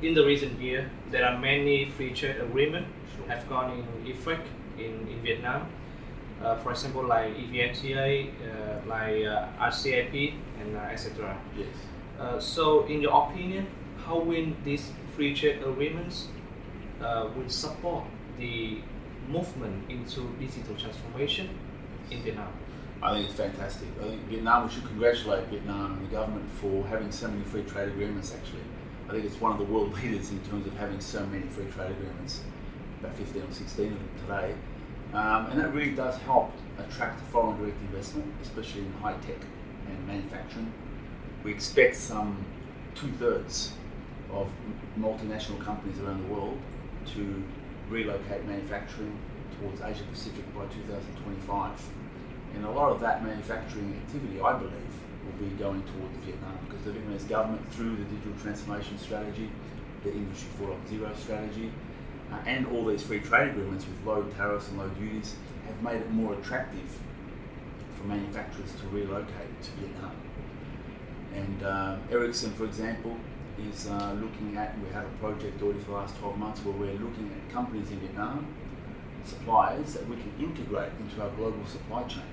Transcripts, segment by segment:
in the recent year, there are many free trade agreements have gone in effect in Vietnam. For example, like EVFTA, RCEP, and etc. Yes. So, in your opinion, how will these free trade agreements will support the movement into digital transformation in Vietnam? I think it's fantastic. I think Vietnam, we should congratulate Vietnam and the government for having so many free trade agreements actually. I think it's one of the world leaders in terms of having so many free trade agreements, about 15 or 16 of them today. And that really does help attract foreign direct investment, especially in high tech and manufacturing. We expect some 2/3 of multinational companies around the world to relocate manufacturing towards Asia Pacific by 2025. And a lot of that manufacturing activity, I believe, will be going towards Vietnam because the Vietnamese government, through the digital transformation strategy, the Industry 4.0 strategy, and all these free trade agreements with low tariffs and low duties, have made it more attractive for manufacturers to relocate to Vietnam. And Ericsson, for example, is looking at, we have a project already for the last 12 months where we're looking at companies in Vietnam, suppliers that we can integrate into our global supply chain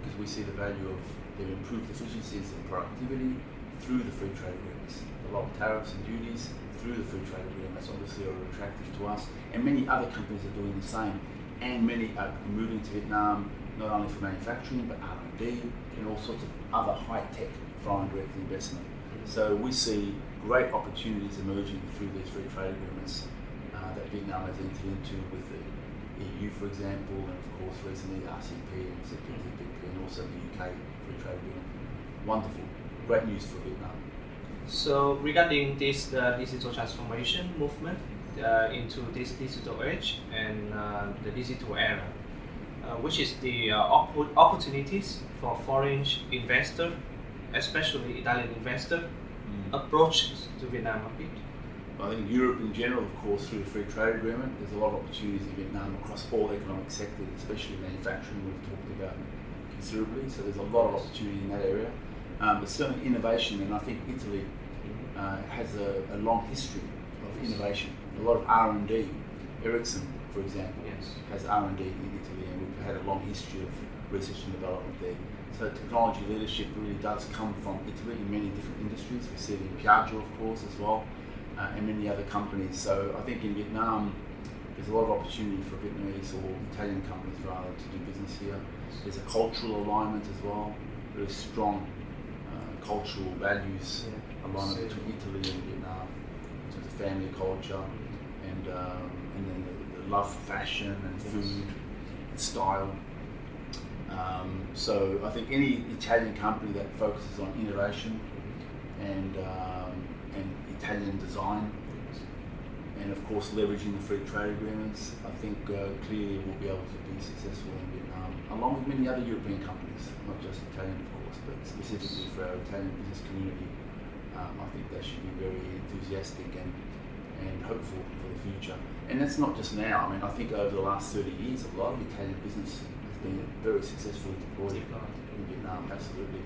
because we see the value of their improved efficiencies and productivity through the free trade agreements. The low tariffs and duties through the free trade agreements obviously are attractive to us, and many other companies are doing the same, and many are moving to Vietnam not only for manufacturing but R&D and all sorts of other high-tech foreign direct investment. So we see great opportunities emerging through these free trade agreements that Vietnam has entered into with the EU, for example, and of course recently RCEP and CPTPP, and also the UK free trade agreement. Wonderful, great news for Vietnam. So regarding this digital transformation movement into this digital age and the digital era, which is the opportunities for foreign investor, especially Italian investor, approach to Vietnam a bit? I think Europe in general, of course, through the free trade agreement, there's a lot of opportunities in Vietnam across all economic sectors, especially manufacturing, we've talked about considerably, so there's a lot of opportunity in that area. But certainly innovation, and I think Italy has a long history of innovation, a lot of R&D. Ericsson, for example, has R&D in Italy, and we've had a long history of research and development there. So technology leadership really does come from Italy in many different industries. We see it in Piaggio, of course, as well, and many other companies. So I think in Vietnam, there's a lot of opportunity for Vietnamese or Italian companies rather to do business here. There's a cultural alignment as well, very strong cultural values alignment between Italy and Vietnam in terms of family culture and then the love for fashion and food and style. So I think any Italian company that focuses on innovation and Italian design, and of course leveraging the free trade agreements, I think clearly will be able to be successful in Vietnam, along with many other European companies, not just Italian of course, but specifically for our Italian business community. I think they should be very enthusiastic and hopeful for the future. And that's not just now. I mean, I think over the last 30 years, a lot of Italian business has been very successfully deployed in Vietnam, absolutely.